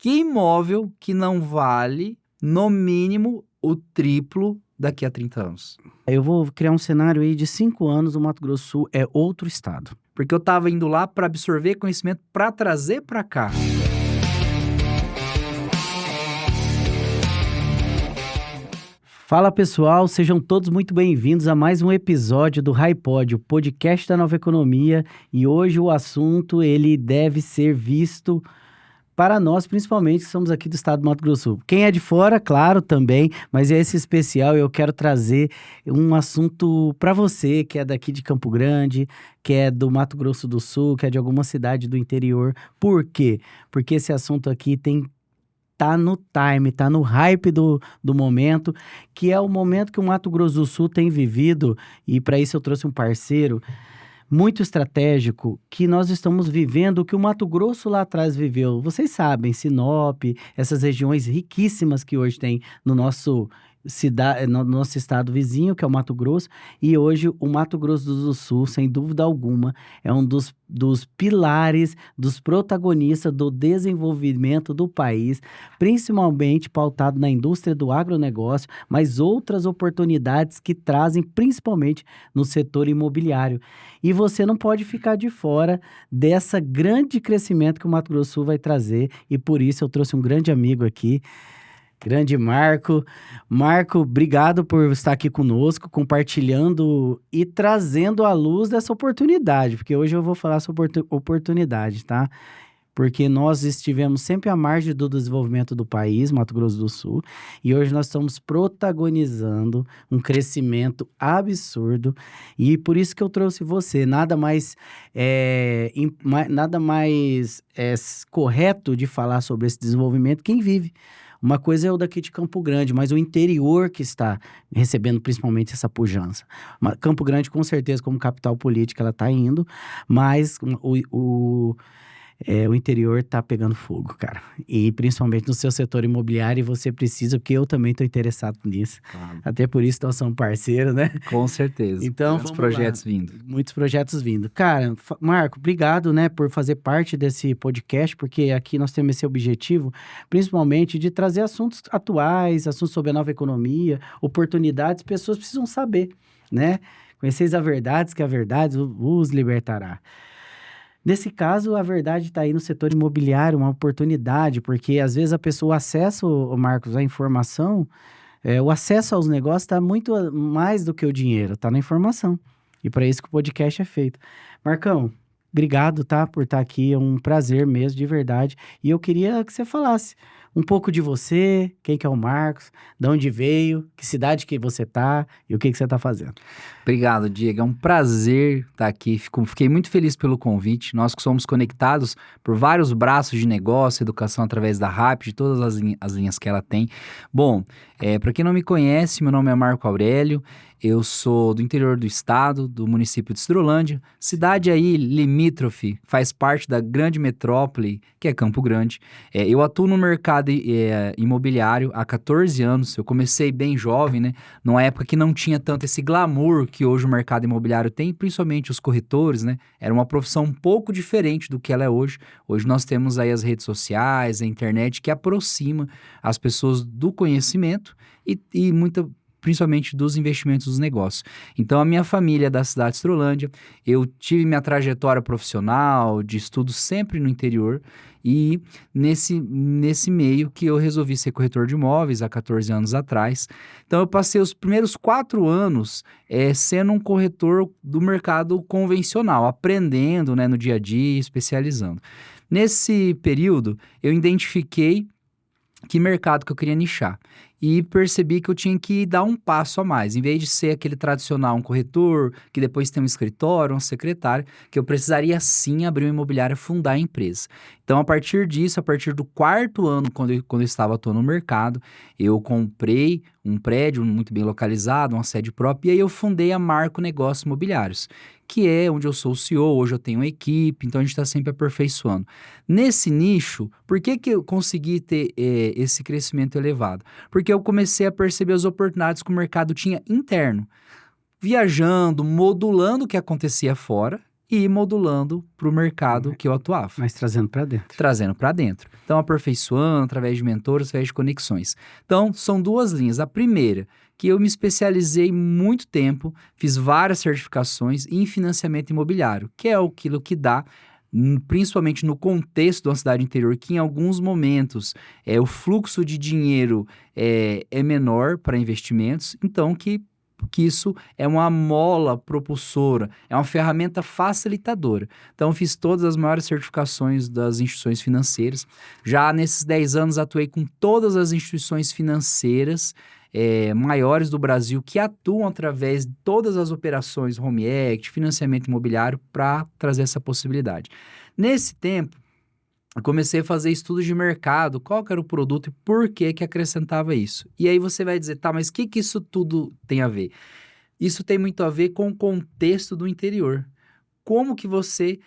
Que imóvel que não vale, no mínimo, o triplo daqui a 30 anos? Eu vou criar um cenário aí de 5 anos, o Mato Grosso do Sul é outro estado. Porque eu tava indo lá para absorver conhecimento para trazer para cá. Fala pessoal, sejam todos muito bem-vindos a mais um episódio do HiPod, o podcast da Nova Economia. E hoje o assunto ele deve ser visto para nós, principalmente, que somos aqui do estado do Mato Grosso do Sul. Quem é de fora, claro, também, mas esse especial eu quero trazer um assunto para você, que é daqui de Campo Grande, que é do Mato Grosso do Sul, que é de alguma cidade do interior. Por quê? Porque esse assunto aqui tá no time, tá no hype do momento, que é o momento que o Mato Grosso do Sul tem vivido, e para isso eu trouxe um parceiro muito estratégico, que nós estamos vivendo o que o Mato Grosso lá atrás viveu. Vocês sabem, Sinop, essas regiões riquíssimas que hoje tem no nosso estado vizinho, que é o Mato Grosso, e hoje o Mato Grosso do Sul, sem dúvida alguma, é um dos pilares, dos protagonistas do desenvolvimento do país, principalmente pautado na indústria do agronegócio, mas outras oportunidades que trazem principalmente no setor imobiliário. E você não pode ficar de fora dessa grande crescimento que o Mato Grosso do Sul vai trazer, e por isso eu trouxe um grande amigo aqui, grande Marco. Marco, obrigado por estar aqui conosco, compartilhando e trazendo à luz dessa oportunidade, porque hoje eu vou falar sobre oportunidade, tá? Porque nós estivemos sempre à margem do desenvolvimento do país, Mato Grosso do Sul, e hoje nós estamos protagonizando um crescimento absurdo, e por isso que eu trouxe você. Nada mais correto de falar sobre esse desenvolvimento quem vive. Uma coisa é o daqui de Campo Grande, mas o interior que está recebendo principalmente essa pujança. Campo Grande, com certeza, como capital política, ela está indo, mas o interior está pegando fogo, cara. E principalmente no seu setor imobiliário, e você precisa, porque eu também estou interessado nisso. Claro. Até por isso nós somos parceiros, né? Com certeza. Então, muitos projetos vindo. Muitos projetos vindo. Cara, Marco, obrigado, né, por fazer parte desse podcast, porque aqui nós temos esse objetivo, principalmente de trazer assuntos atuais, assuntos sobre a nova economia, oportunidades, pessoas precisam saber, né? Conheceis a verdade, que a verdade os libertará. Nesse caso, a verdade está aí no setor imobiliário, uma oportunidade, porque às vezes a pessoa, o acesso, Marcos, à informação, o acesso aos negócios está muito mais do que o dinheiro, está na informação. E para isso que o podcast é feito. Marcão, obrigado, tá, por estar aqui, é um prazer mesmo, de verdade. E eu queria que você falasse um pouco de você, quem que é o Marcos, de onde veio, que cidade que você tá e o que você tá fazendo. Obrigado, Diego. É um prazer estar aqui. Fiquei muito feliz pelo convite. Nós que somos conectados por vários braços de negócio, educação através da RAP, de todas as linhas que ela tem. Bom, para quem não me conhece, meu nome é Marco Aurélio. Eu sou do interior do estado, do município de Estrolândia, cidade aí limítrofe, faz parte da grande metrópole, que é Campo Grande. Eu atuo no mercado imobiliário há 14 anos, eu comecei bem jovem, né? Numa época que não tinha tanto esse glamour que hoje o mercado imobiliário tem, principalmente os corretores, né? Era uma profissão um pouco diferente do que ela é hoje. Hoje nós temos aí as redes sociais, a internet, que aproxima as pessoas do conhecimento e principalmente dos investimentos dos negócios. Então, a minha família é da cidade de Estrolândia, eu tive minha trajetória profissional, de estudo sempre no interior, e nesse meio que eu resolvi ser corretor de imóveis há 14 anos atrás. Então, eu passei os primeiros 4 anos sendo um corretor do mercado convencional, aprendendo, né, no dia a dia, especializando. Nesse período, eu identifiquei que mercado que eu queria nichar. E percebi que eu tinha que dar um passo a mais. Em vez de ser aquele tradicional, um corretor, que depois tem um escritório, um secretário, que eu precisaria sim abrir uma imobiliária, fundar a empresa. Então, a partir disso, a partir do 4º ano, quando eu estava atuando no mercado, eu comprei um prédio muito bem localizado, uma sede própria, e aí eu fundei a Marco Negócios Imobiliários, que é onde eu sou o CEO, hoje eu tenho uma equipe, então a gente está sempre aperfeiçoando. Nesse nicho, por que eu consegui ter esse crescimento elevado? Porque eu comecei a perceber as oportunidades que o mercado tinha interno, viajando, modulando o que acontecia fora e ir modulando para o mercado que eu atuava. Mas trazendo para dentro. Trazendo para dentro. Então, aperfeiçoando através de mentores, através de conexões. Então, são duas linhas. A primeira, que eu me especializei muito tempo, fiz várias certificações em financiamento imobiliário, que é aquilo que dá, principalmente no contexto de uma cidade interior, que em alguns momentos o fluxo de dinheiro é menor para investimentos, então que isso é uma mola propulsora, é uma ferramenta facilitadora. Então, fiz todas as maiores certificações das instituições financeiras. Já nesses 10 anos, atuei com todas as instituições financeiras maiores do Brasil que atuam através de todas as operações Home Equity, financiamento imobiliário, para trazer essa possibilidade. Nesse tempo, eu comecei a fazer estudos de mercado, qual que era o produto e por que acrescentava isso. E aí você vai dizer, tá, mas o que isso tudo tem a ver? Isso tem muito a ver com o contexto do interior. Como que você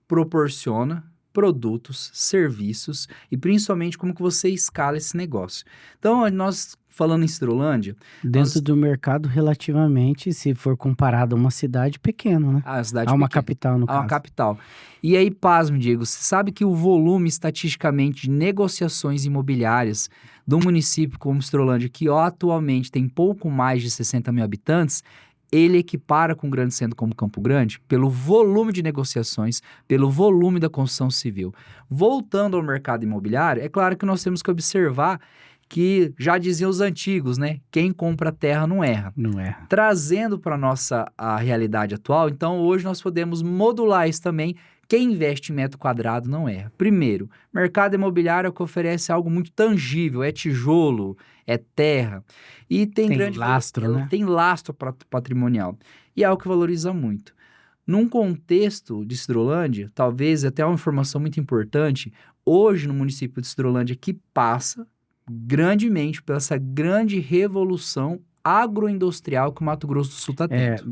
proporciona produtos, serviços e principalmente como que você escala esse negócio. Então, nós falando em Citrolândia... Dentro do mercado, relativamente, se for comparado a uma cidade pequena, né? A cidade a uma pequena. capital, no A caso. uma capital. E aí, pasme, Diego, você sabe que o volume estatisticamente de negociações imobiliárias do município como Citrolândia, que atualmente tem pouco mais de 60 mil habitantes, ele equipara com um grande centro como Campo Grande pelo volume de negociações, pelo volume da construção civil. Voltando ao mercado imobiliário, é claro que nós temos que observar que já diziam os antigos, né? Quem compra terra não erra. Não erra. Trazendo para a realidade atual, então hoje nós podemos modular isso também. Quem investe em metro quadrado não erra. Primeiro, mercado imobiliário é que oferece algo muito tangível, é tijolo, é terra. E tem grande lastro, né? Tem lastro patrimonial. E é algo que valoriza muito. Num contexto de Citrolândia, talvez até uma informação muito importante, hoje no município de Citrolândia, que passa grandemente por essa grande revolução agroindustrial que o Mato Grosso do Sul está tendo.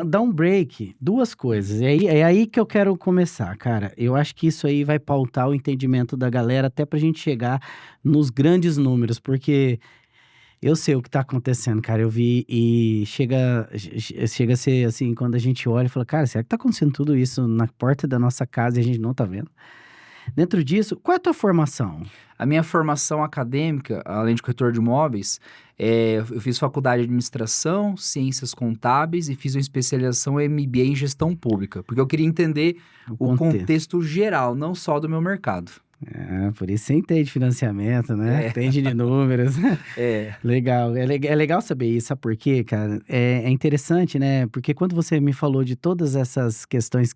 Dá um break, duas coisas. É aí que eu quero começar, cara. Eu acho que isso aí vai pautar o entendimento da galera até pra gente chegar nos grandes números, porque eu sei o que tá acontecendo, cara. Eu vi e chega a ser assim, quando a gente olha e fala, cara, será que tá acontecendo tudo isso na porta da nossa casa e a gente não tá vendo? Dentro disso, qual é a tua formação? A minha formação acadêmica, além de corretor de imóveis, eu fiz faculdade de administração, ciências contábeis e fiz uma especialização MBA em gestão pública, porque eu queria entender o contexto geral, não só do meu mercado. Por isso você entende financiamento, né? Entende de números. Legal. É legal saber isso, sabe por quê, cara? É interessante, né? Porque quando você me falou de todas essas questões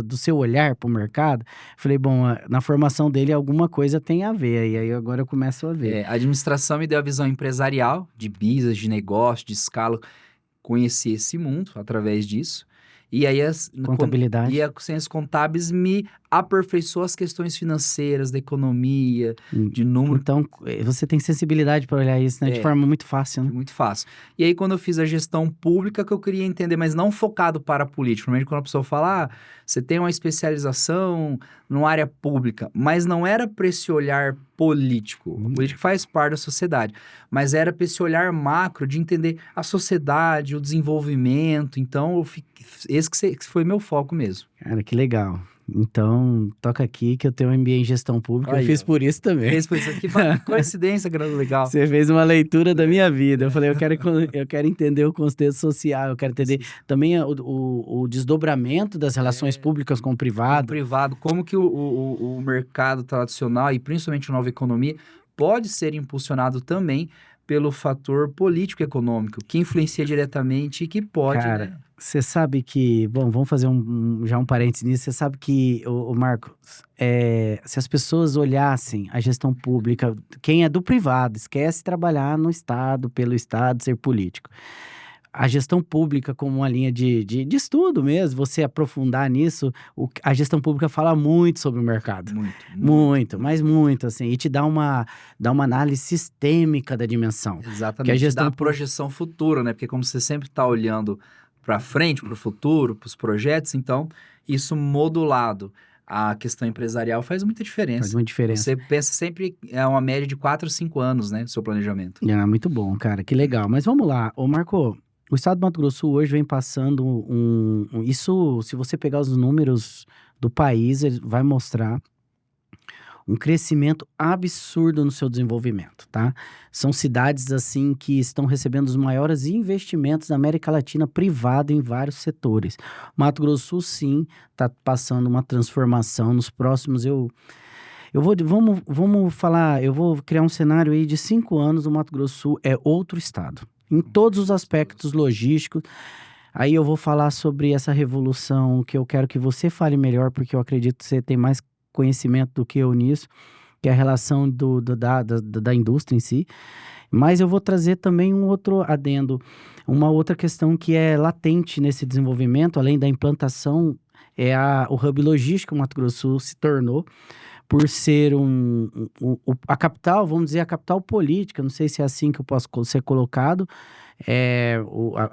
do seu olhar para o mercado, eu falei, bom, na formação dele alguma coisa tem a ver. E aí agora eu começo a ver. A administração me deu a visão empresarial, de business, de negócio, de escala. Conheci esse mundo através disso. E aí contabilidade. E as ciências contábeis me aperfeiçoou as questões financeiras, da economia, de número. Então, você tem sensibilidade para olhar isso, né? De forma muito fácil, né? Muito fácil. E aí, quando eu fiz a gestão pública, que eu queria entender, mas não focado para a política. Normalmente, quando a pessoa fala, você tem uma especialização numa área pública, mas não era para esse olhar político. A política faz parte da sociedade, mas era para esse olhar macro de entender a sociedade, o desenvolvimento. Então, esse que foi meu foco mesmo. Cara, que legal. Então, toca aqui que eu tenho um MBA em gestão pública, eu fiz por isso também. Fez por isso aqui, coincidência, legal. Você fez uma leitura da minha vida. Eu falei, eu quero entender o contexto social, eu quero entender também o desdobramento das relações públicas com o privado. Como que o mercado tradicional e principalmente a nova economia pode ser impulsionado também pelo fator político-econômico, que influencia diretamente e que pode... Cara, você sabe que... Bom, vamos fazer já um parênteses nisso. Você sabe que, o Marcos, se as pessoas olhassem a gestão pública, quem é do privado, esquece trabalhar no Estado, pelo Estado, ser político. A gestão pública como uma linha de estudo mesmo, você aprofundar nisso, a gestão pública fala muito sobre o mercado. Muito, mas muito, assim, e te dá uma análise sistêmica da dimensão. Exatamente, a gestão dá projeção futura, né? Porque como você sempre está olhando para frente, para o futuro, para os projetos, então, isso modulado a questão empresarial faz muita diferença. Faz muita diferença. Você pensa sempre, uma média de 4 ou 5 anos, né? O seu planejamento. Muito bom, cara, que legal. Mas vamos lá, ô Marco... O estado do Mato Grosso do Sul hoje vem passando isso, se você pegar os números do país, ele vai mostrar um crescimento absurdo no seu desenvolvimento, tá? São cidades, assim, que estão recebendo os maiores investimentos da América Latina privado em vários setores. Mato Grosso do Sul, sim, está passando uma transformação. Nos próximos, vamos falar, eu vou criar um cenário aí de 5 anos, o Mato Grosso do Sul é outro estado. Em todos os aspectos logísticos. Aí eu vou falar sobre essa revolução que eu quero que você fale melhor, porque eu acredito que você tem mais conhecimento do que eu nisso, que é a relação da indústria em si. Mas eu vou trazer também um outro adendo, uma outra questão que é latente nesse desenvolvimento, além da implantação, o hub logístico que o Mato Grosso do Sul se tornou, por ser a capital, vamos dizer, a capital política, não sei se é assim que eu posso ser colocado,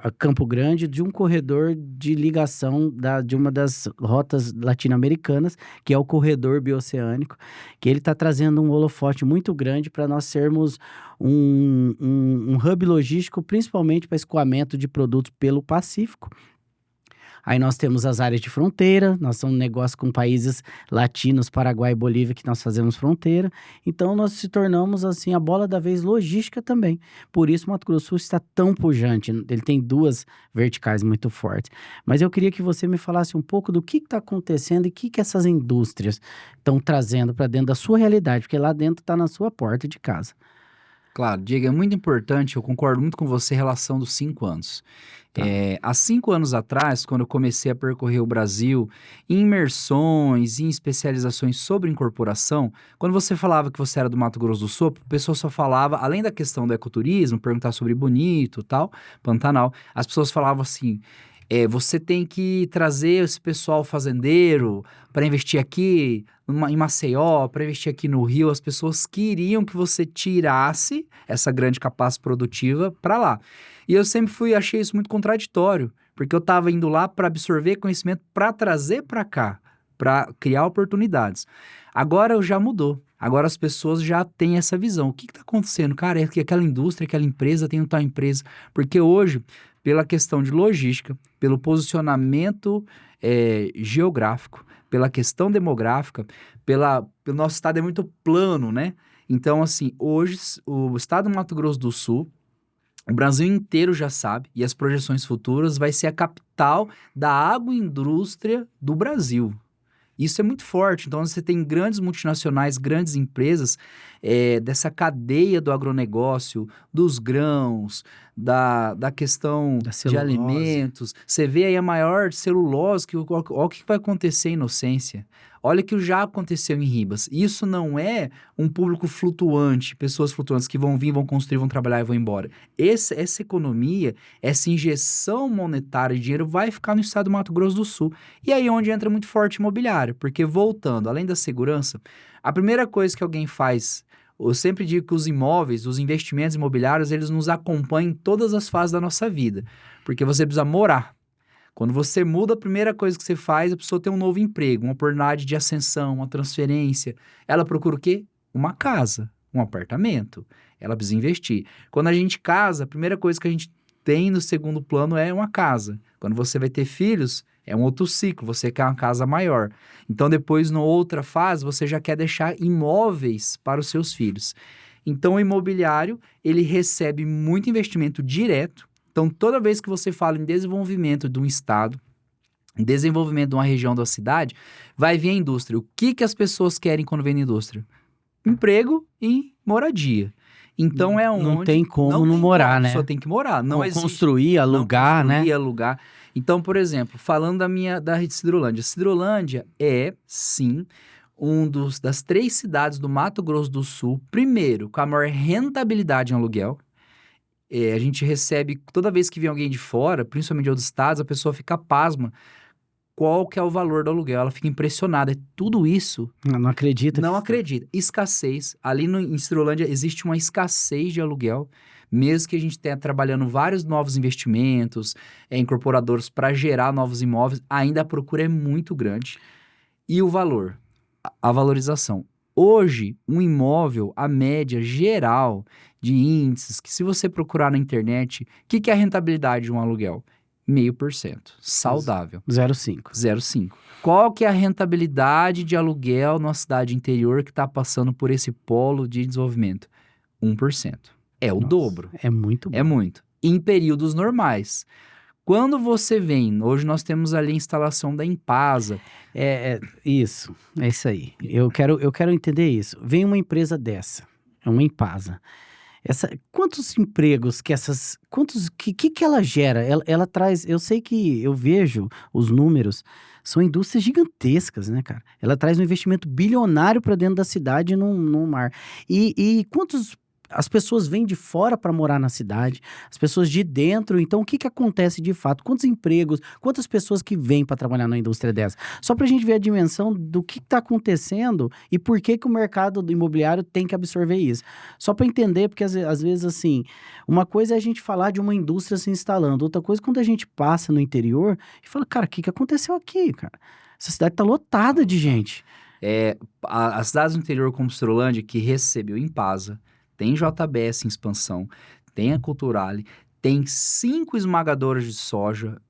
a Campo Grande, de um corredor de ligação de uma das rotas latino-americanas, que é o corredor bioceânico, que ele está trazendo um holofote muito grande para nós sermos um hub logístico, principalmente para escoamento de produtos pelo Pacífico. Aí nós temos as áreas de fronteira, nós somos um negócio com países latinos, Paraguai e Bolívia, que nós fazemos fronteira. Então, nós se tornamos, assim, a bola da vez logística também. Por isso, o Mato Grosso do Sul está tão pujante. Ele tem 2 verticais muito fortes. Mas eu queria que você me falasse um pouco do que está acontecendo e o que essas indústrias estão trazendo para dentro da sua realidade, porque lá dentro está na sua porta de casa. Claro, Diego, é muito importante, eu concordo muito com você em relação dos 5 anos. Tá. Há 5 anos atrás, quando eu comecei a percorrer o Brasil, em imersões, em especializações sobre incorporação, quando você falava que você era do Mato Grosso do Sul, a pessoa só falava, além da questão do ecoturismo, perguntar sobre Bonito e tal, Pantanal, as pessoas falavam assim, você tem que trazer esse pessoal fazendeiro para investir aqui em Maceió, para investir aqui no Rio. As pessoas queriam que você tirasse essa grande capacidade produtiva para lá. E eu sempre achei isso muito contraditório, porque eu estava indo lá para absorver conhecimento para trazer para cá, para criar oportunidades. Agora já mudou. Agora as pessoas já têm essa visão. O que está acontecendo? Cara, é que aquela indústria, aquela empresa tem tal empresa. Porque hoje, pela questão de logística, pelo posicionamento geográfico, pela questão demográfica, pelo nosso estado é muito plano, né? Então, assim, hoje o estado do Mato Grosso do Sul, o Brasil inteiro já sabe, e as projeções futuras, vai ser a capital da agroindústria do Brasil. Isso é muito forte. Então, você tem grandes multinacionais, grandes empresas dessa cadeia do agronegócio, dos grãos, da questão de alimentos. Você vê aí a maior celulose, olha o que vai acontecer em Inocência. Olha o que já aconteceu em Ribas. Isso não é um público flutuante, pessoas flutuantes que vão vir, vão construir, vão trabalhar e vão embora. Essa economia, essa injeção monetária de dinheiro vai ficar no estado do Mato Grosso do Sul. E aí é onde entra muito forte imobiliário, porque voltando, além da segurança, a primeira coisa que alguém faz, eu sempre digo que os imóveis, os investimentos imobiliários, eles nos acompanham em todas as fases da nossa vida, porque você precisa morar. Quando você muda, a primeira coisa que você faz, a pessoa tem um novo emprego, uma oportunidade de ascensão, uma transferência. Ela procura o quê? Uma casa, um apartamento. Ela precisa investir. Quando a gente casa, a primeira coisa que a gente tem no segundo plano é uma casa. Quando você vai ter filhos, é um outro ciclo, você quer uma casa maior. Então, depois, na outra fase, você já quer deixar imóveis para os seus filhos. Então, o imobiliário, ele recebe muito investimento direto. Então, toda vez que você fala em desenvolvimento de um estado, em desenvolvimento de uma região da cidade, vai vir a indústria. O que as pessoas querem quando vem a indústria? Emprego e moradia. Então, é onde... Não tem como não morar, né? Só tem que morar. Não existe... Construir, alugar, né? Alugar. Então, por exemplo, falando da rede Cidrolândia. Cidrolândia é, sim, das 3 cidades do Mato Grosso do Sul, primeiro, com a maior rentabilidade em aluguel. A gente recebe, toda vez que vem alguém de fora, principalmente de outros estados, a pessoa fica pasma. Qual que é o valor do aluguel? Ela fica impressionada. É tudo isso... Não acredita. Não acredita. Escassez. Ali em Cidrolândia existe uma escassez de aluguel. Mesmo que a gente tenha trabalhando vários novos investimentos, incorporadores para gerar novos imóveis, ainda a procura é muito grande. E o valor? A valorização. Hoje, um imóvel, a média geral de índices, que se você procurar na internet, o que é a rentabilidade de um aluguel? 0,5%. Saudável. 0,5. 0,5. Qual que é a rentabilidade de aluguel numa cidade interior que está passando por esse polo de desenvolvimento? 1%. É o dobro. É muito bom. É muito. Em períodos normais. Quando você vem, hoje nós temos ali a instalação da Impasa. Isso aí. Eu quero entender isso. Vem uma empresa dessa, é uma Impasa. Quantos empregos que ela gera? Ela traz, eu sei que eu vejo os números, são indústrias gigantescas, né, cara? Ela traz um investimento bilionário para dentro da cidade no mar. E quantos as pessoas vêm de fora para morar na cidade, as pessoas de dentro, então o que acontece de fato? Quantos empregos, quantas pessoas que vêm para trabalhar na indústria dessa? Só para a gente ver a dimensão do que está acontecendo e por que o mercado do imobiliário tem que absorver isso. Só para entender, porque às vezes assim, uma coisa é a gente falar de uma indústria se instalando, outra coisa é quando a gente passa no interior e fala, cara, o que aconteceu aqui, cara? Essa cidade está lotada de gente. As cidades do interior como Estrolândia, que recebeu Impasa, tem JBS em expansão, tem a Culturale, tem 5 esmagadoras de soja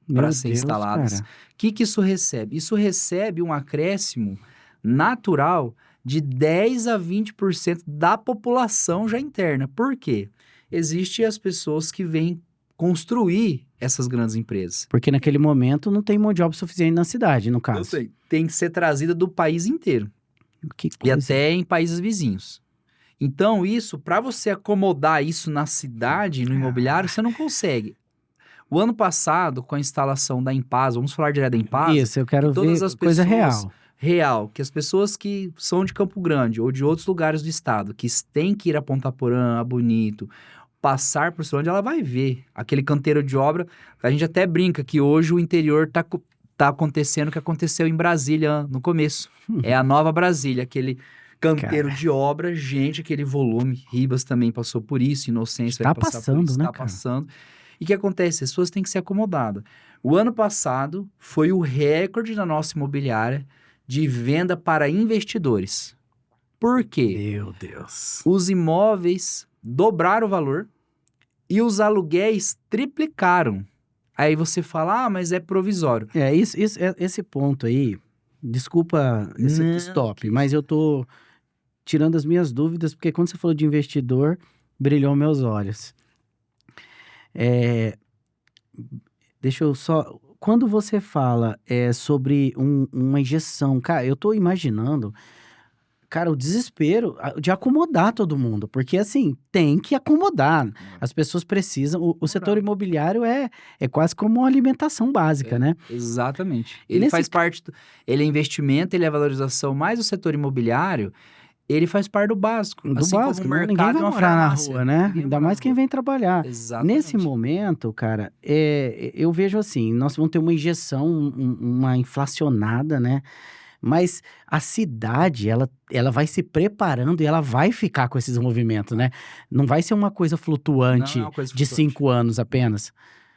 para ser instaladas. O que isso recebe? Isso recebe um acréscimo natural de 10 a 20% da população já interna. Por quê? Existem as pessoas que vêm construir essas grandes empresas. Porque naquele momento não tem mão de obra suficiente na cidade, no caso. Eu sei. Tem que ser trazida do país inteiro. E até em países vizinhos. Então, isso, para você acomodar isso na cidade, no imobiliário, você não consegue. O ano passado, com a instalação da Impasa, vamos falar direto da Impasa. Isso, eu quero ver coisa real. Real, que as pessoas que são de Campo Grande ou de outros lugares do estado, que têm que ir a Ponta Porã, a Bonito, passar por onde ela vai ver aquele canteiro de obra. A gente até brinca que hoje o interior tá acontecendo o que aconteceu em Brasília no começo. É a nova Brasília, aquele canteiro de obra, gente, aquele volume. Ribas também passou por isso, Inocência vai passar por isso, né, tá passando. E o que acontece? As pessoas têm que ser acomodadas. O ano passado foi o recorde da nossa imobiliária de venda para investidores. Por quê? Meu Deus. Os imóveis dobraram o valor e os aluguéis triplicaram. Aí você fala, mas é provisório. Esse ponto aí, desculpa esse stop, mas eu tô tirando as minhas dúvidas, porque quando você falou de investidor, brilhou meus olhos. Deixa eu só... Quando você fala sobre uma injeção, cara, eu tô imaginando, cara, o desespero de acomodar todo mundo, porque assim, tem que acomodar. As pessoas precisam, o setor imobiliário é quase como uma alimentação básica, né? Exatamente. Ele faz parte, ele é investimento, ele é valorização, mas o setor imobiliário, ele faz parte do básico. Do assim básico, como o ninguém mercado vai é uma morar na farmácia. rua, né? Ainda mais quem vem trabalhar. Exatamente. Nesse momento, cara, eu vejo assim, nós vamos ter uma injeção, uma inflacionada, né? Mas a cidade, ela vai se preparando e ela vai ficar com esses movimentos, né? Não vai ser uma coisa flutuante Não é uma coisa de flutuante. 5 anos apenas.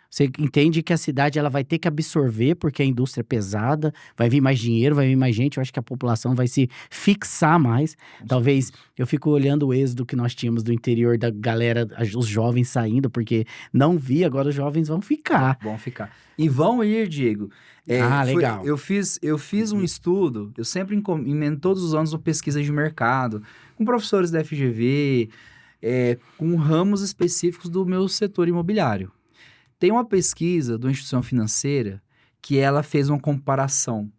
Você entende que a cidade ela vai ter que absorver, porque a indústria é pesada, vai vir mais dinheiro, vai vir mais gente, eu acho que a população vai se fixar mais. Talvez, eu fico olhando o êxodo que nós tínhamos do interior da galera, os jovens saindo, porque não vi, agora os jovens vão ficar. Vão ficar. E vão ir, Diego. Legal. Eu fiz um estudo, eu sempre emendo todos os anos uma pesquisa de mercado, com professores da FGV, com ramos específicos do meu setor imobiliário. Tem uma pesquisa de uma instituição financeira que ela fez uma comparação.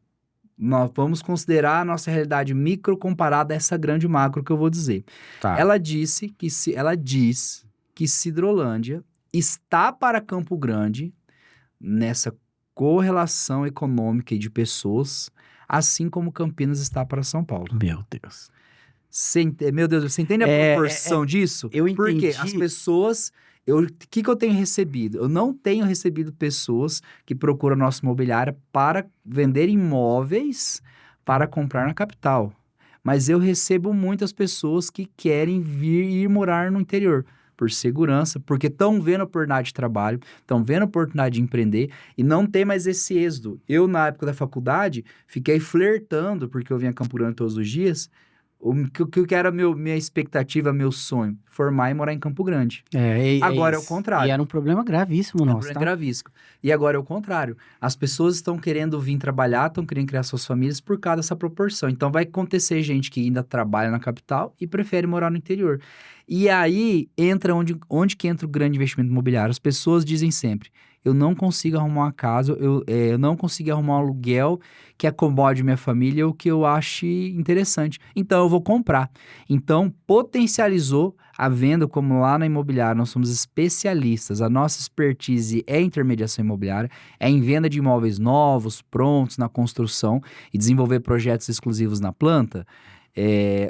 Nós vamos considerar a nossa realidade micro comparada a essa grande macro que eu vou dizer. Tá. Ela diz que Sidrolândia está para Campo Grande nessa correlação econômica e de pessoas, assim como Campinas está para São Paulo. Meu Deus. Meu Deus, você entende a proporção disso? Eu entendi. Porque as pessoas... O que eu tenho recebido? Eu não tenho recebido pessoas que procuram a nossa imobiliária para vender imóveis para comprar na capital. Mas eu recebo muitas pessoas que querem ir morar no interior, por segurança, porque estão vendo a oportunidade de trabalho, estão vendo a oportunidade de empreender e não tem mais esse êxodo. Eu, na época da faculdade, fiquei flertando, porque eu vinha a Campo Grande todos os dias, O que era minha expectativa, meu sonho? Formar e morar em Campo Grande. Agora é o contrário. E era um problema gravíssimo nosso, tá? Gravíssimo. E agora é o contrário. As pessoas estão querendo vir trabalhar, estão querendo criar suas famílias por causa dessa proporção. Então vai acontecer gente que ainda trabalha na capital e prefere morar no interior. E aí entra onde que entra o grande investimento imobiliário. As pessoas dizem sempre: eu não consigo arrumar uma casa, eu não consigo arrumar um aluguel que acomode minha família ou que eu ache interessante. Então eu vou comprar. Então potencializou a venda, como lá na imobiliária nós somos especialistas, a nossa expertise é intermediação imobiliária, é em venda de imóveis novos, prontos, na construção e desenvolver projetos exclusivos na planta.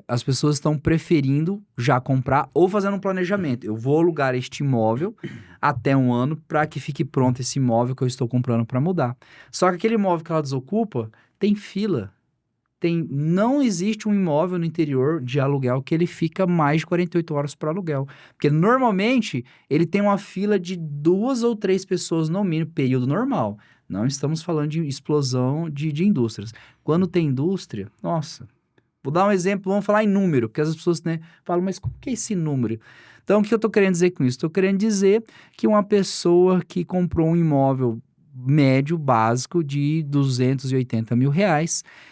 As pessoas estão preferindo já comprar ou fazendo um planejamento. Eu vou alugar este imóvel até um ano para que fique pronto esse imóvel que eu estou comprando para mudar. Só que aquele imóvel que ela desocupa tem fila. Não existe um imóvel no interior de aluguel que ele fica mais de 48 horas para aluguel. Porque normalmente ele tem uma fila de 2 ou 3 pessoas no mínimo, período normal. Não estamos falando de explosão de indústrias. Quando tem indústria, nossa... Vou dar um exemplo, vamos falar em número, porque as pessoas, né, falam, mas como que é esse número? Então, o que eu estou querendo dizer com isso? Estou querendo dizer que uma pessoa que comprou um imóvel médio, básico, de R$ 280 mil,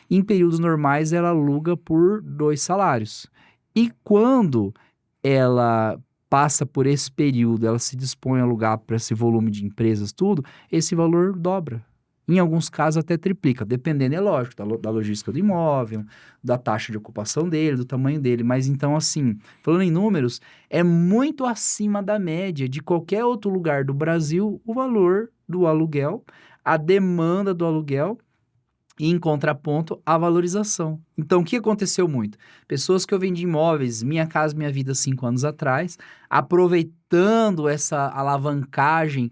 em períodos normais ela aluga por 2 salários. E quando ela passa por esse período, ela se dispõe a alugar para esse volume de empresas, tudo, esse valor dobra. Em alguns casos até triplica, dependendo, é lógico, da logística do imóvel, da taxa de ocupação dele, do tamanho dele. Mas então, assim, falando em números, é muito acima da média de qualquer outro lugar do Brasil o valor do aluguel, a demanda do aluguel e, em contraponto, a valorização. Então, o que aconteceu muito? Pessoas que eu vendi imóveis, Minha Casa Minha Vida, 5 anos atrás, aproveitando essa alavancagem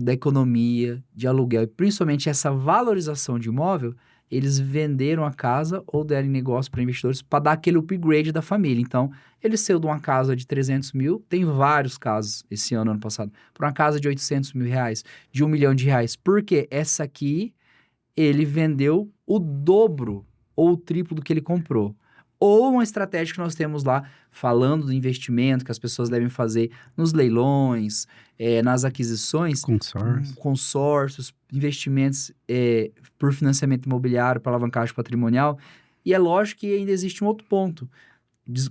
da economia, de aluguel e principalmente essa valorização de imóvel, eles venderam a casa ou deram negócio para investidores para dar aquele upgrade da família. Então, ele saiu de uma casa de 300 mil, tem vários casos esse ano passado, para uma casa de 800 mil reais, de R$ 1 milhão. Porque essa aqui, ele vendeu o dobro ou o triplo do que ele comprou. Ou uma estratégia que nós temos lá, falando do investimento que as pessoas devem fazer nos leilões, nas aquisições, consórcios, investimentos por financiamento imobiliário, para alavancagem patrimonial. E é lógico que ainda existe um outro ponto,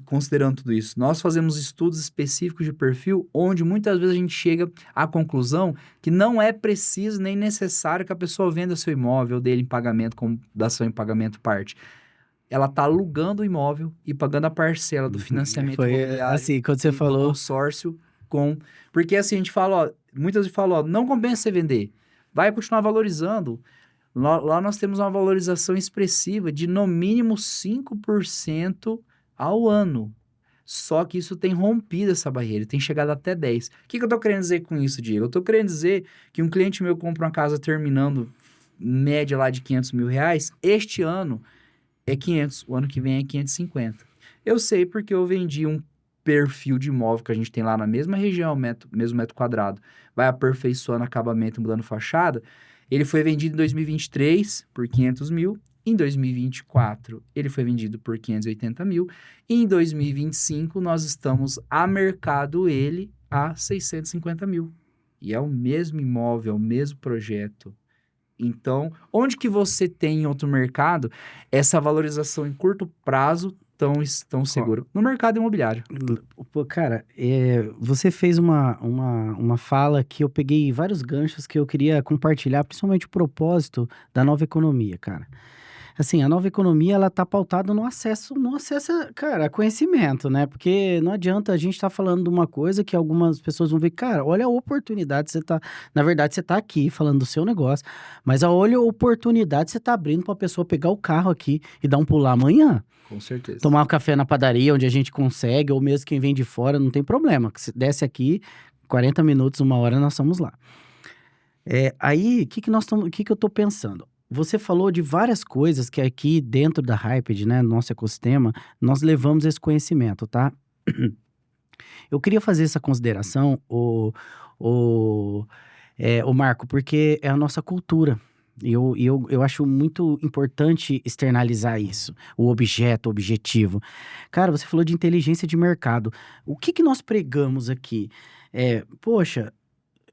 considerando tudo isso. Nós fazemos estudos específicos de perfil, onde muitas vezes a gente chega à conclusão que não é preciso nem necessário que a pessoa venda seu imóvel dele em pagamento, como dação em pagamento parte. Ela está alugando o imóvel e pagando a parcela do financiamento imobiliário. Assim, quando você falou... consórcio Porque assim, a gente fala, muitas vezes falam, não compensa você vender. Vai continuar valorizando. Lá nós temos uma valorização expressiva de no mínimo 5% ao ano. Só que isso tem rompido essa barreira, tem chegado até 10%. O que eu estou querendo dizer com isso, Diego? Eu estou querendo dizer que um cliente meu compra uma casa terminando média lá de R$ 500 mil, este ano é 500, o ano que vem é 550. Eu sei porque eu vendi um perfil de imóvel que a gente tem lá na mesma região, mesmo metro quadrado, vai aperfeiçoando acabamento, mudando fachada. Ele foi vendido em 2023 por 500 mil, em 2024 ele foi vendido por 580 mil, e em 2025 nós estamos a mercado ele a 650 mil. E é o mesmo imóvel, é o mesmo projeto. Então, onde que você tem em outro mercado essa valorização em curto prazo tão segura? No mercado imobiliário. Pô, cara, você fez uma fala que eu peguei vários ganchos que eu queria compartilhar, principalmente o propósito da nova economia, cara. Assim, a nova economia, ela tá pautada no acesso, cara, a conhecimento, né? Porque não adianta a gente estar falando de uma coisa que algumas pessoas vão ver, cara, olha a oportunidade, na verdade, você tá aqui falando do seu negócio, mas olha a oportunidade que você tá abrindo pra pessoa pegar o carro aqui e dar um pulo amanhã. Com certeza. Tomar um café na padaria, onde a gente consegue, ou mesmo quem vem de fora, não tem problema. Se desce aqui, 40 minutos, 1 hora, nós estamos lá. Aí, o que eu tô pensando? Você falou de várias coisas que aqui dentro da Hyped, né, nosso ecossistema, nós levamos esse conhecimento, tá? Eu queria fazer essa consideração, o Marco, porque é a nossa cultura. Eu acho muito importante externalizar isso, o objeto, o objetivo. Cara, você falou de inteligência de mercado. O que nós pregamos aqui? Poxa,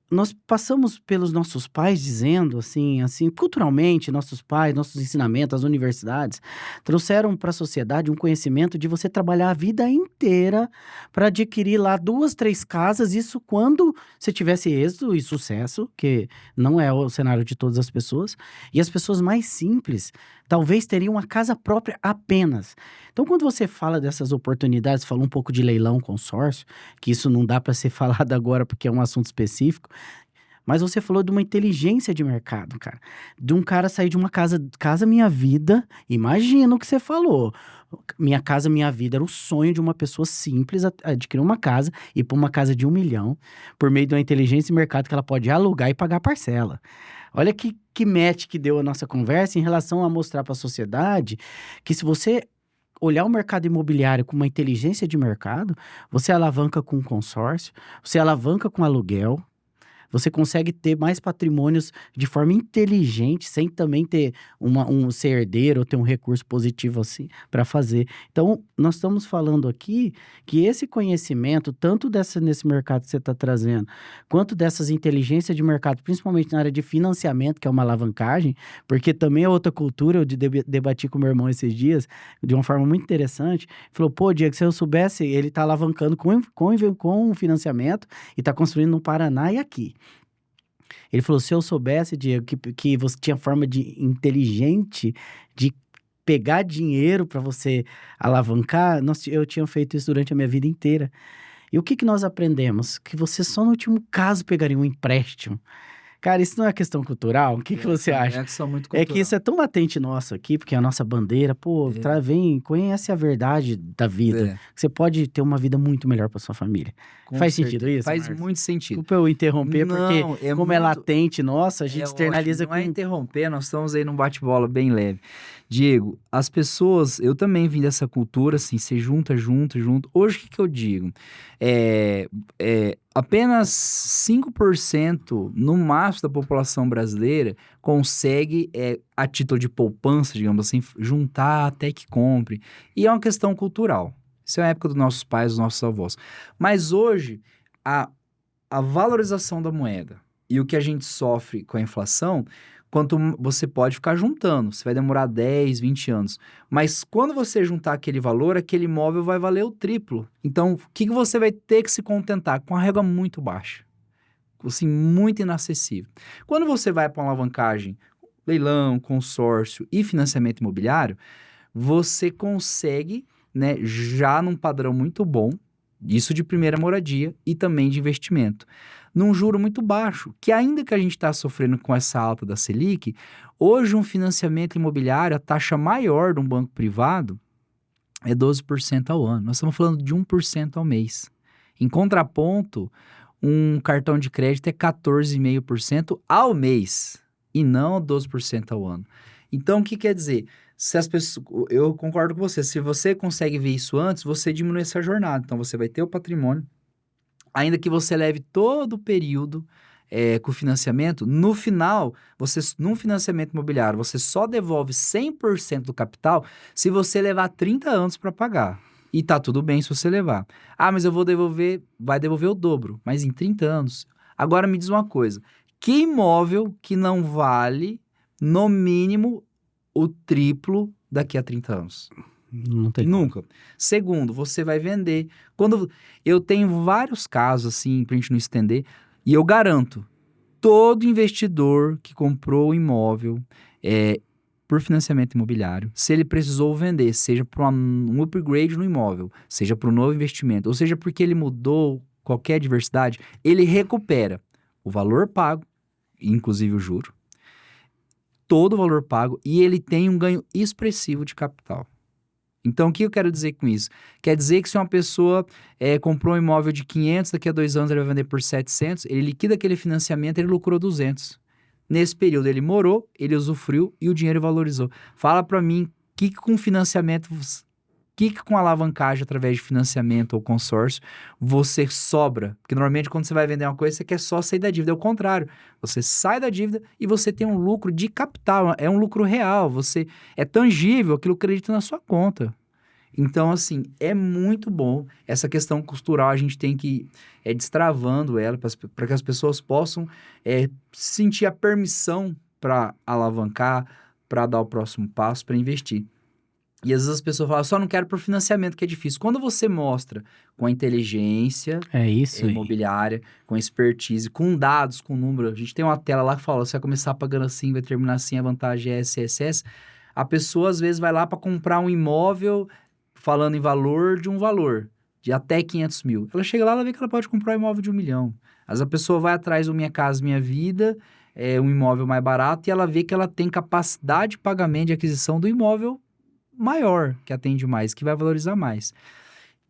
nós passamos pelos nossos pais dizendo assim, culturalmente, nossos pais, nossos ensinamentos, as universidades, trouxeram para a sociedade um conhecimento de você trabalhar a vida inteira para adquirir lá 2, 3 casas, isso quando você tivesse êxito e sucesso, que não é o cenário de todas as pessoas, e as pessoas mais simples talvez teriam uma casa própria apenas. Então, quando você fala dessas oportunidades, fala um pouco de leilão, consórcio, que isso não dá para ser falado agora porque é um assunto específico, mas você falou de uma inteligência de mercado, cara. De um cara sair de uma casa Minha Vida, imagina o que você falou. Minha Casa Minha Vida era o sonho de uma pessoa simples adquirir uma casa e para uma casa de 1 milhão, por meio de uma inteligência de mercado que ela pode alugar e pagar parcela. Olha que match que deu a nossa conversa em relação a mostrar para a sociedade que se você olhar o mercado imobiliário com uma inteligência de mercado, você alavanca com consórcio, você alavanca com aluguel, você consegue ter mais patrimônios de forma inteligente, sem também ter ser herdeiro ou ter um recurso positivo assim para fazer. Então, nós estamos falando aqui que esse conhecimento, tanto nesse mercado que você está trazendo, quanto dessas inteligências de mercado, principalmente na área de financiamento, que é uma alavancagem, porque também é outra cultura, eu debati com meu irmão esses dias, de uma forma muito interessante, falou, pô, Diego, se eu soubesse, ele está alavancando com financiamento e está construindo no Paraná e aqui. Ele falou, se eu soubesse, Diego, que você tinha forma inteligente de pegar dinheiro para você alavancar, eu tinha feito isso durante a minha vida inteira. E o que nós aprendemos? Que você só no último caso pegaria um empréstimo. Cara, isso não é questão cultural? O que você acha? É questão muito cultural. É que isso é tão latente nosso aqui, porque é a nossa bandeira, pô, conhece a verdade da vida. Você pode ter uma vida muito melhor para sua família. Faz sentido isso, Faz Marcos? muito sentido. Desculpa eu interromper, Não, porque é como muito... é latente nossa, a gente externaliza Não é interromper, nós estamos aí num bate-bola bem leve. Diego, as pessoas, eu também vim dessa cultura, assim, você junta. Hoje, o que eu digo? Apenas 5% no máximo da população brasileira consegue, a título de poupança, digamos assim, juntar até que compre. E é uma questão cultural. Isso é a época dos nossos pais, dos nossos avós. Mas hoje, a valorização da moeda e o que a gente sofre com a inflação, quanto você pode ficar juntando, você vai demorar 10, 20 anos. Mas quando você juntar aquele valor, aquele imóvel vai valer o triplo. Então, o que você vai ter que se contentar? Com a régua muito baixa. Assim, muito inacessível. Quando você vai para uma alavancagem, leilão, consórcio e financiamento imobiliário, você consegue, né, já num padrão muito bom, isso de primeira moradia e também de investimento, num juro muito baixo, que ainda que a gente está sofrendo com essa alta da Selic, hoje um financiamento imobiliário, a taxa maior de um banco privado é 12% ao ano. Nós estamos falando de 1% ao mês. Em contraponto, um cartão de crédito é 14,5% ao mês e não 12% ao ano. Então, o que quer dizer? Se as pessoas, eu concordo com você, se você consegue ver isso antes, você diminui essa jornada. Então, você vai ter o patrimônio, ainda que você leve todo o período com o financiamento, no final, num financiamento imobiliário, você só devolve 100% do capital se você levar 30 anos para pagar. E tá tudo bem se você levar. Ah, mas eu vai devolver o dobro, mas em 30 anos. Agora me diz uma coisa, que imóvel que não vale, no mínimo, o triplo daqui a 30 anos? Não tem Nunca. Segundo, você vai vender. Quando eu tenho vários casos, assim, pra gente não estender, e eu garanto, todo investidor que comprou o imóvel por financiamento imobiliário, se ele precisou vender, seja para um upgrade no imóvel, seja para um novo investimento, ou seja porque ele mudou qualquer diversidade, ele recupera o valor pago, inclusive o juro, todo o valor pago, e ele tem um ganho expressivo de capital. Então, o que eu quero dizer com isso? Quer dizer que se uma pessoa comprou um imóvel de 500, daqui a 2 anos ele vai vender por 700, ele liquida aquele financiamento, ele lucrou 200. Nesse período ele morou, ele usufruiu e o dinheiro valorizou. Fala para mim, com financiamento, que com alavancagem através de financiamento ou consórcio, você sobra? Porque normalmente quando você vai vender uma coisa, você quer só sair da dívida. É o contrário. Você sai da dívida e você tem um lucro de capital. É um lucro real. É tangível, aquilo acredita na sua conta. Então, assim, é muito bom. Essa questão cultural, a gente tem que ir destravando ela para que as pessoas possam sentir a permissão para alavancar, para dar o próximo passo, para investir. E às vezes as pessoas falam, só não quero por financiamento, que é difícil. Quando você mostra com a inteligência É isso aí. imobiliária, com expertise, com dados, com número, a gente tem uma tela lá que fala, você vai começar pagando assim, vai terminar assim, a vantagem é SSS. A pessoa às vezes vai lá para comprar um imóvel falando em valor de até 500 mil. Ela chega lá, ela vê que ela pode comprar um imóvel de 1 milhão. Às vezes a pessoa vai atrás do Minha Casa Minha Vida, um imóvel mais barato, e ela vê que ela tem capacidade de pagamento de aquisição do imóvel maior, que atende mais, que vai valorizar mais.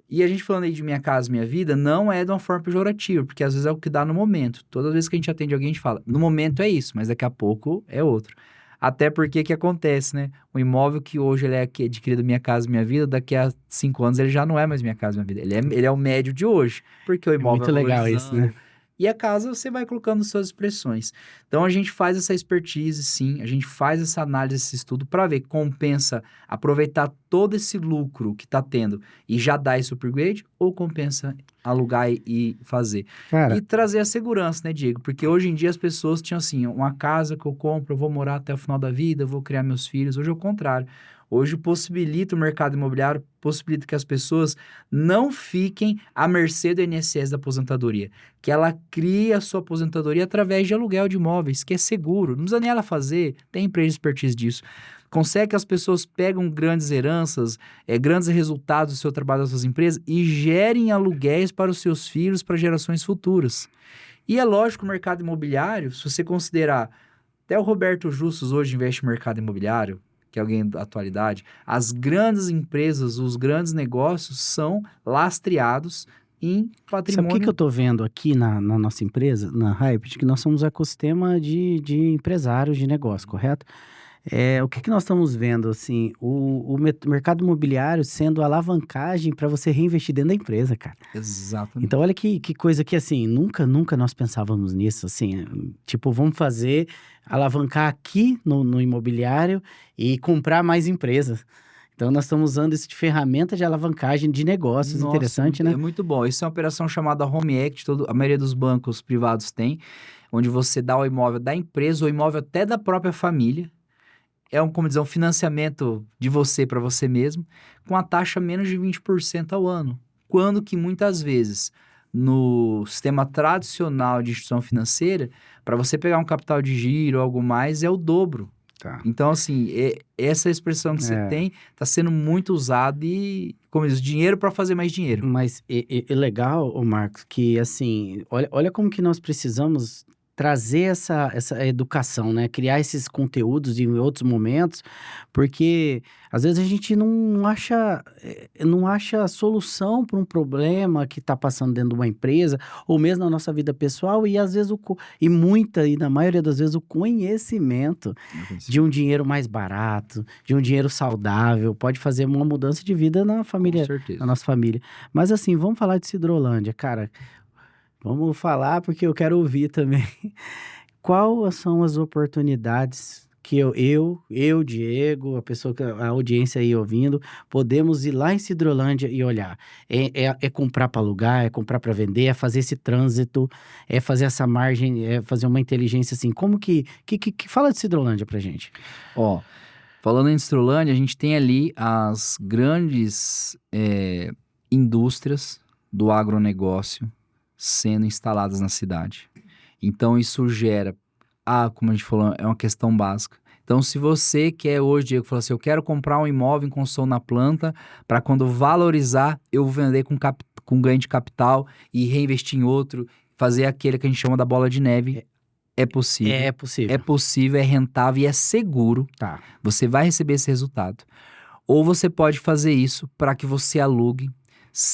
E a gente falando aí de Minha Casa Minha Vida, não é de uma forma pejorativa, porque às vezes é o que dá no momento. Toda vez que a gente atende alguém, a gente fala, no momento é isso, mas daqui a pouco é outro. Até porque que acontece, né? O imóvel que hoje ele é adquirido Minha Casa Minha Vida, daqui a 5 anos ele já não é mais Minha Casa Minha Vida. Ele é o médio de hoje, porque o imóvel muito legal isso, né? E a casa você vai colocando suas expressões. Então a gente faz essa expertise, sim, a gente faz essa análise, esse estudo para ver compensa aproveitar todo esse lucro que está tendo e já dar esse upgrade ou compensa alugar e fazer. Cara, E trazer a segurança, né, Diego? Porque hoje em dia as pessoas tinham assim, uma casa que eu compro, eu vou morar até o final da vida, eu vou criar meus filhos. Hoje é o contrário. Hoje possibilita o mercado imobiliário, possibilita que as pessoas não fiquem à mercê do INSS da aposentadoria. Que ela crie a sua aposentadoria através de aluguel de imóveis, que é seguro. Não precisa nem ela fazer, tem empresa de expertise disso. Consegue que as pessoas pegam grandes heranças, grandes resultados do seu trabalho das suas empresas e gerem aluguéis para os seus filhos, para gerações futuras. E é lógico que o mercado imobiliário, se você considerar, até o Roberto Justus hoje investe no mercado imobiliário, que é alguém da atualidade, as grandes empresas, os grandes negócios são lastreados em patrimônio. sabe o que eu tô vendo aqui na nossa empresa, na Hyped? Que nós somos um ecossistema de empresários de negócio, correto? O que nós estamos vendo, assim, o mercado imobiliário sendo alavancagem para você reinvestir dentro da empresa, cara. Exatamente. Então, olha que coisa que, assim, nunca nós pensávamos nisso, assim, tipo, vamos alavancar aqui no imobiliário e comprar mais empresas. Então, nós estamos usando isso de ferramenta de alavancagem de negócios, Nossa, interessante, né? é muito bom. Isso é uma operação chamada Home Equity, a maioria dos bancos privados tem, onde você dá o imóvel da empresa, ou imóvel até da própria família. Como dizer, um financiamento de você para você mesmo, com a taxa menos de 20% ao ano. Quando que muitas vezes, no sistema tradicional de instituição financeira, para você pegar um capital de giro ou algo mais, é o dobro. Tá. Então, assim, essa expressão que você tem está sendo muito usada e, como diz, dinheiro para fazer mais dinheiro. Mas é legal, ô Marcos, que assim, olha como que nós precisamos trazer essa educação, né? Criar esses conteúdos em outros momentos, porque às vezes a gente não acha solução para um problema que está passando dentro de uma empresa, ou mesmo na nossa vida pessoal, e às vezes e na maioria das vezes, o conhecimento de um dinheiro mais barato, de um dinheiro saudável, pode fazer uma mudança de vida na família, Com certeza. na nossa família. Mas assim, vamos falar de Sidrolândia, cara. Vamos falar porque eu quero ouvir também. Quais são as oportunidades que eu, Diego, a audiência aí ouvindo, podemos ir lá em Sidrolândia e olhar? É comprar para alugar, é comprar para vender, é fazer esse trânsito, é fazer essa margem, é fazer uma inteligência assim. Como que fala de Sidrolândia pra gente? Ó, falando em Sidrolândia, a gente tem ali as grandes indústrias do agronegócio sendo instaladas na cidade. Então, isso gera, como a gente falou, é uma questão básica. Então, se você quer hoje, Diego, falou assim, eu quero comprar um imóvel em construção na planta, para quando valorizar, eu vou vender com ganho de capital e reinvestir em outro, fazer aquele que a gente chama da bola de neve. É possível. É possível. É possível, é rentável e é seguro. Tá. Você vai receber esse resultado. Ou você pode fazer isso para que você alugue,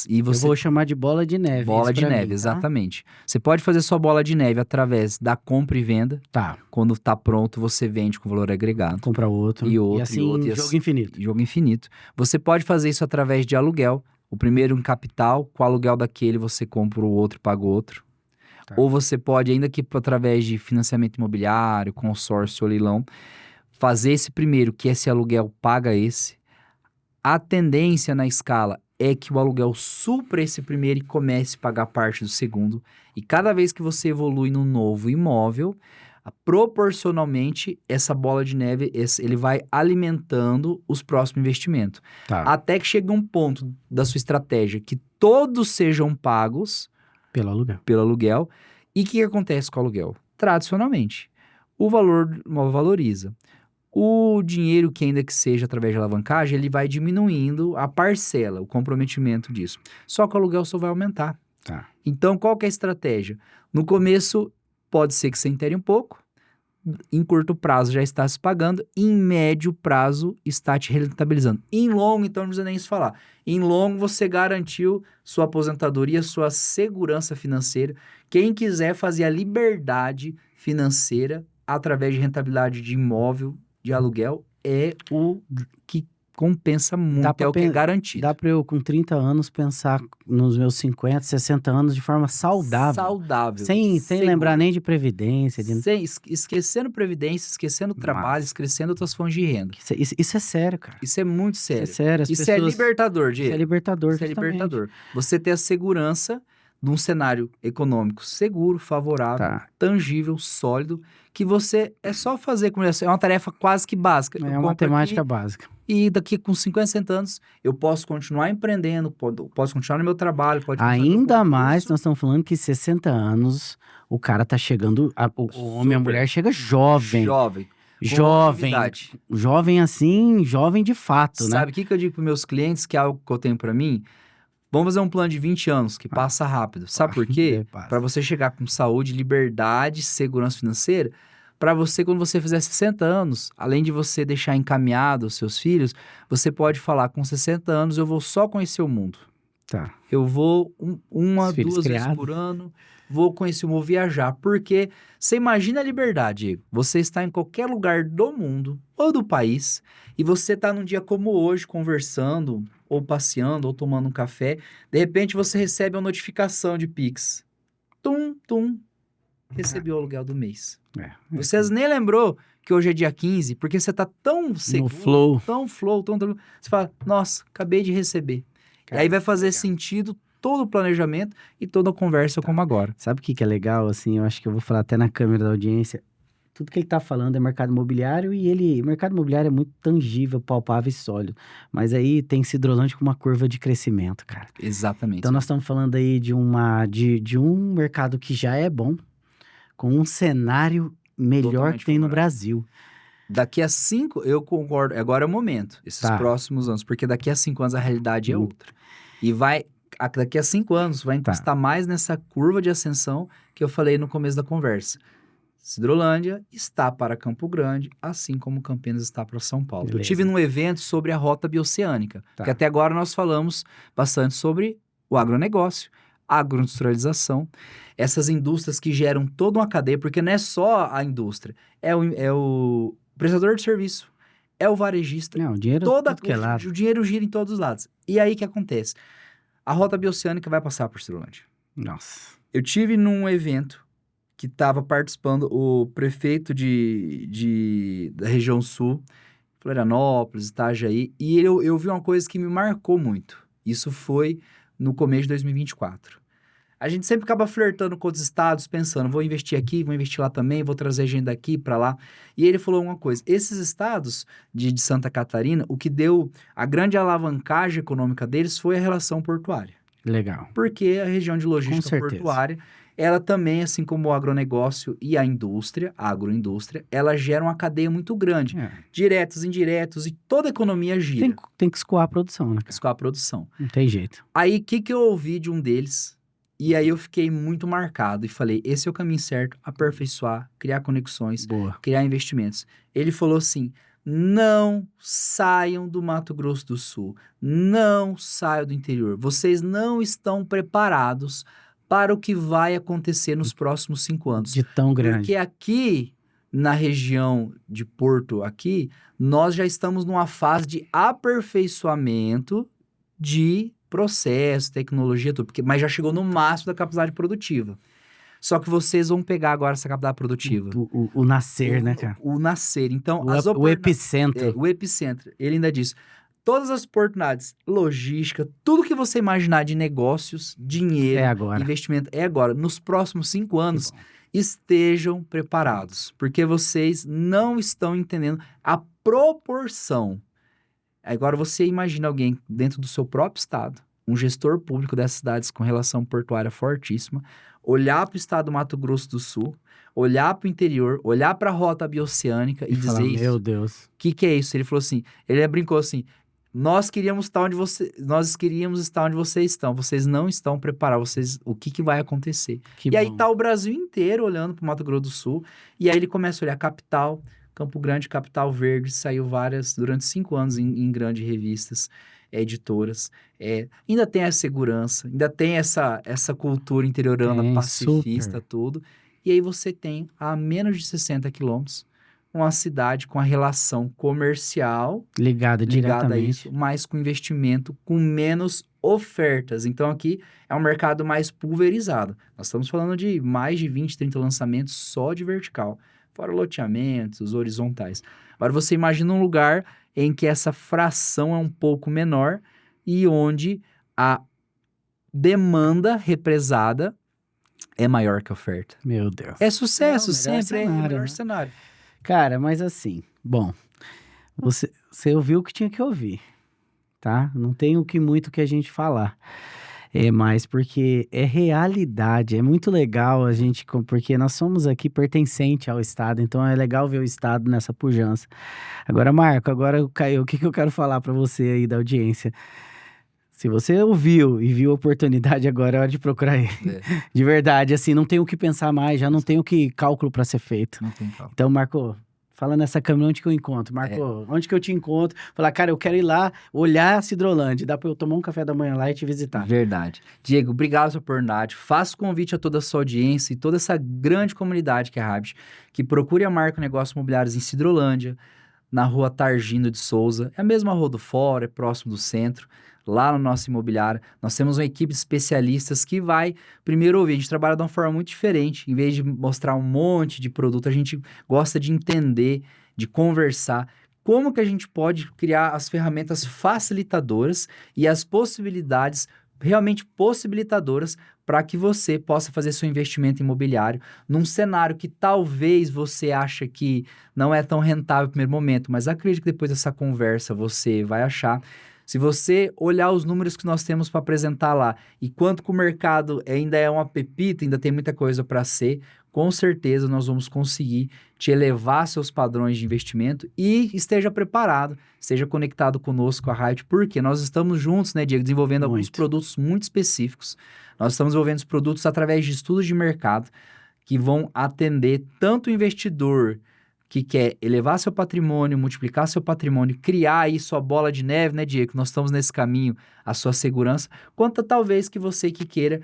E Eu você vou chamar de bola de neve. bola isso de pra neve, mim, tá? exatamente. Você pode fazer sua bola de neve através da compra e venda. Tá, Quando tá pronto, você vende com valor agregado. compra outro. E E outro, e outro, assim, jogo infinito. e jogo infinito. Você pode fazer isso através de aluguel. O primeiro em capital, com o aluguel daquele você compra o outro e paga o outro. Tá. Ou você pode, ainda que através de financiamento imobiliário, consórcio ou leilão, fazer esse primeiro, que esse aluguel paga esse. A tendência na escala é que o aluguel supra esse primeiro e comece a pagar parte do segundo. E cada vez que você evolui no novo imóvel, proporcionalmente, essa bola de neve, ele vai alimentando os próximos investimentos. Tá, Até que chega um ponto da sua estratégia que todos sejam pagos pelo aluguel. pelo aluguel. E o que acontece com o aluguel? Tradicionalmente, o valor do imóvel valoriza. O dinheiro que ainda que seja através de alavancagem, ele vai diminuindo a parcela, o comprometimento disso. Só que o aluguel só vai aumentar. Tá. Então, qual que é a estratégia? No começo, pode ser que você intere um pouco, em curto prazo já está se pagando, em médio prazo está te rentabilizando. Em longo, então não precisa nem isso falar. Em longo, você garantiu sua aposentadoria, sua segurança financeira. Quem quiser fazer a liberdade financeira através de rentabilidade de imóvel, de aluguel, é o que compensa muito, é o que é garantido. Dá pra eu, com 30 anos, pensar nos meus 50, 60 anos de forma saudável. Saudável. Sem seguro. lembrar nem de previdência. Esquecendo previdência, esquecendo trabalho, Massa. esquecendo outras fontes de renda. Isso é sério, cara. Isso é muito Isso sério. é sério. As Isso é pessoas... libertador, Isso Diego. é libertador, Isso é justamente. libertador. Você ter a segurança de um cenário econômico seguro, favorável, Tá. tangível, sólido, que você é só fazer com isso. É uma tarefa quase que básica. Eu É compro uma matemática aqui, básica. e daqui com 50, 60 anos, eu posso continuar empreendendo, posso continuar no meu trabalho, pode continuar no meu Ainda mais, concurso. nós estamos falando que 60 anos, o cara tá chegando, o homem e a Super. mulher chega jovem. Jovem. Com Jovem. longevidade. Jovem assim, jovem de fato, né? Sabe o que eu digo para meus clientes, que é algo que eu tenho para mim? Vamos fazer um plano de 20 anos, que passa rápido. Sabe por quê? Passa. Para você chegar com saúde, liberdade, segurança financeira, para você, quando você fizer 60 anos, além de você deixar encaminhado os seus filhos, você pode falar, com 60 anos eu vou só conhecer o mundo. Tá. Eu vou uma, Os filhos duas vezes criados. por ano, vou conhecer, vou viajar. Porque você imagina a liberdade, Diego. Você está em qualquer lugar do mundo ou do país e você está num dia como hoje, conversando, ou passeando, ou tomando um café. De repente você recebe uma notificação de Pix. Tum, tum. Recebi o aluguel do mês. Você nem lembrou que hoje é dia 15, porque você está tão seguro, flow. tão flow, tão... Você fala, nossa, acabei de receber. Cara, e aí vai fazer legal. sentido todo o planejamento e toda a conversa como agora. Sabe o que é legal, assim, eu acho que eu vou falar até na câmera da audiência. Tudo que ele tá falando é mercado imobiliário e mercado imobiliário é muito tangível, palpável e sólido. Mas aí tem Sidrolândia com uma curva de crescimento, cara. Exatamente. Então nós estamos falando aí de um mercado que já é bom, com um cenário melhor Totalmente que tem no favorável. Brasil. Daqui a 5, eu concordo, agora é o momento, esses Tá. próximos anos, porque daqui a 5 anos a realidade é outra. E daqui a 5 anos vai encostar mais nessa curva de ascensão que eu falei no começo da conversa. Sidrolândia está para Campo Grande, assim como Campinas está para São Paulo. Beleza. Eu tive num evento sobre a rota bioceânica, que até agora nós falamos bastante sobre o agronegócio, a agroindustrialização, essas indústrias que geram toda uma cadeia, porque não é só a indústria, é o prestador de serviço, é o varejista, Não, o dinheiro o dinheiro gira em todos os lados. E aí o que acontece? A rota bioceânica vai passar por Sidrolândia. Nossa. Eu tive num evento que estava participando o prefeito da região sul, Florianópolis, Itajaí, e eu vi uma coisa que me marcou muito. Isso foi no começo de 2024. A gente sempre acaba flertando com outros estados, pensando, vou investir aqui, vou investir lá também, vou trazer gente daqui para lá. E ele falou uma coisa, esses estados de Santa Catarina, o que deu a grande alavancagem econômica deles foi a relação portuária. Legal. Porque a região de logística portuária, ela também, assim como o agronegócio e a indústria, a agroindústria, ela gera uma cadeia muito grande. Diretos, indiretos, e toda a economia gira. Tem que escoar a produção, né? Escoar a produção. Não tem jeito. Aí, o que eu ouvi de um deles? E aí eu fiquei muito marcado e falei, esse é o caminho certo, aperfeiçoar, criar conexões, Boa. criar investimentos. Ele falou assim, não saiam do Mato Grosso do Sul, não saiam do interior. Vocês não estão preparados para o que vai acontecer nos próximos 5 anos. De tão grande. Porque aqui, na região de Porto, aqui, nós já estamos numa fase de aperfeiçoamento de processo, tecnologia, tudo, mas já chegou no máximo da capacidade produtiva. Só que vocês vão pegar agora essa capacidade produtiva. O nascer, né, cara? O nascer. Então, O epicentro. o epicentro. Ele ainda diz, todas as oportunidades, logística, tudo que você imaginar de negócios, dinheiro, agora. investimento, é agora. Nos próximos 5 anos, estejam preparados, porque vocês não estão entendendo a proporção. Agora, você imagina alguém dentro do seu próprio estado, um gestor público dessas cidades com relação portuária fortíssima, olhar para o estado do Mato Grosso do Sul, olhar para o interior, olhar para a rota bioceânica e dizer falar, isso. meu Deus. O que é isso? Ele falou assim, ele brincou assim, nós queríamos estar onde vocês estão, vocês não estão preparados, o que vai acontecer? Aí tá o Brasil inteiro olhando para o Mato Grosso do Sul, e aí ele começa a olhar capital, Campo Grande, Capital Verde, saiu várias, durante 5 anos em grandes revistas, editoras, ainda tem a segurança, ainda tem essa cultura interiorana, pacifista, tudo, e aí você tem a menos de 60 quilômetros, uma cidade com a relação comercial ligada a isso, mas com investimento, com menos ofertas. Então aqui é um mercado mais pulverizado. Nós estamos falando de mais de 20, 30 lançamentos só de vertical, fora loteamentos, horizontais. Agora você imagina um lugar em que essa fração é um pouco menor e onde a demanda represada é maior que a oferta. Meu Deus. É sucesso, sempre é o melhor cenário. Cara, mas assim, bom, você ouviu o que tinha que ouvir, tá? Não tem muito que a gente falar. Mas porque é realidade, é muito legal a gente, porque nós somos aqui pertencente ao Estado, então é legal ver o Estado nessa pujança. Agora, Marco, o que eu quero falar para você aí da audiência? Se você ouviu e viu a oportunidade, agora é hora de procurar ele. De verdade, assim, não tem o que pensar mais, já não tem cálculo para ser feito. Não tem cálculo. Então, Marco, fala nessa câmera onde que eu encontro. Marco, onde que eu te encontro? Falar, cara, eu quero ir lá olhar a Cidrolândia. Dá pra eu tomar um café da manhã lá e te visitar. Verdade. Diego, obrigado pela oportunidade. Faço convite a toda a sua audiência e toda essa grande comunidade que é a Rabbit, que procure a marca Negócios Imobiliários em Cidrolândia, na rua Targino de Souza. É a mesma rua do Fórum, é próximo do centro. Lá no nosso imobiliário, nós temos uma equipe de especialistas que vai primeiro ouvir. A gente trabalha de uma forma muito diferente. Em vez de mostrar um monte de produto, a gente gosta de entender, de conversar. Como que a gente pode criar as ferramentas facilitadoras e as possibilidades realmente possibilitadoras para que você possa fazer seu investimento imobiliário num cenário que talvez você acha que não é tão rentável no primeiro momento, mas acredito que depois dessa conversa você vai achar. Se você olhar os números que nós temos para apresentar lá e quanto que o mercado ainda é uma pepita, ainda tem muita coisa para ser, com certeza nós vamos conseguir te elevar seus padrões de investimento e esteja preparado, esteja conectado conosco, a Rabbit, porque nós estamos juntos, né, Diego, desenvolvendo alguns produtos muito específicos. Nós estamos desenvolvendo os produtos através de estudos de mercado que vão atender tanto o investidor que quer elevar seu patrimônio, multiplicar seu patrimônio, criar aí sua bola de neve, né, Diego? Nós estamos nesse caminho, a sua segurança, quanto talvez que você que queira,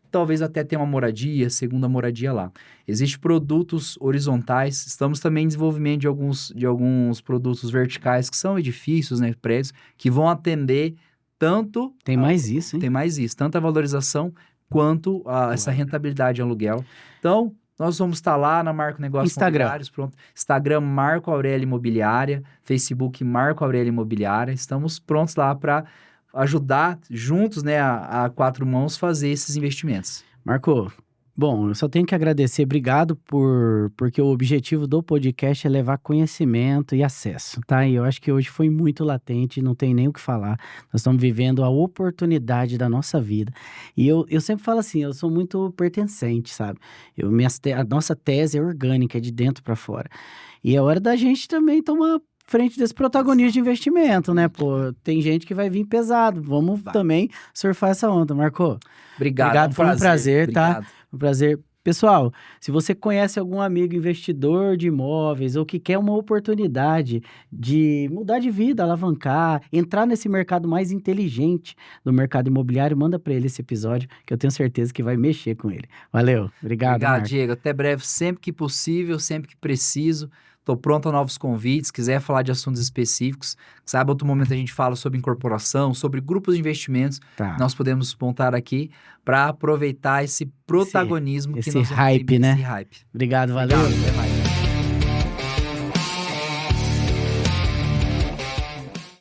talvez até ter uma moradia, segunda moradia lá. Existem produtos horizontais, estamos também em desenvolvimento de alguns produtos verticais, que são edifícios, né, prédios, que vão atender tanto... Tem mais isso, hein? Tem mais isso, tanto a valorização quanto essa rentabilidade de aluguel. Então... nós vamos estar lá na Marco Negócios Imobiliários, pronto. Instagram Marco Aurélio Imobiliária, Facebook Marco Aurélio Imobiliária. Estamos prontos lá para ajudar juntos, né, a quatro mãos fazer esses investimentos. Marco, bom, eu só tenho que agradecer, obrigado porque o objetivo do podcast é levar conhecimento e acesso, tá? E eu acho que hoje foi muito latente, não tem nem o que falar. Nós estamos vivendo a oportunidade da nossa vida. E eu sempre falo assim, eu sou muito pertencente, sabe? A nossa tese é orgânica, é de dentro para fora. E é hora da gente também tomar frente desse protagonismo de investimento, né? Pô, tem gente que vai vir pesado, vamos também surfar essa onda, Marco. Obrigado, foi um prazer, tá? Um prazer. Pessoal, se você conhece algum amigo investidor de imóveis ou que quer uma oportunidade de mudar de vida, alavancar, entrar nesse mercado mais inteligente do mercado imobiliário, manda para ele esse episódio que eu tenho certeza que vai mexer com ele. Valeu, obrigado, Obrigado, Marco. Diego. Até breve, sempre que possível, sempre que preciso. Estou pronto a novos convites. Quiser falar de assuntos específicos, sabe? Outro momento a gente fala sobre incorporação, sobre grupos de investimentos. Tá. Nós podemos montar aqui para aproveitar esse protagonismo que esse nós vamos ter, hype, né? esse hype. Obrigado, valeu. Obrigado, até mais.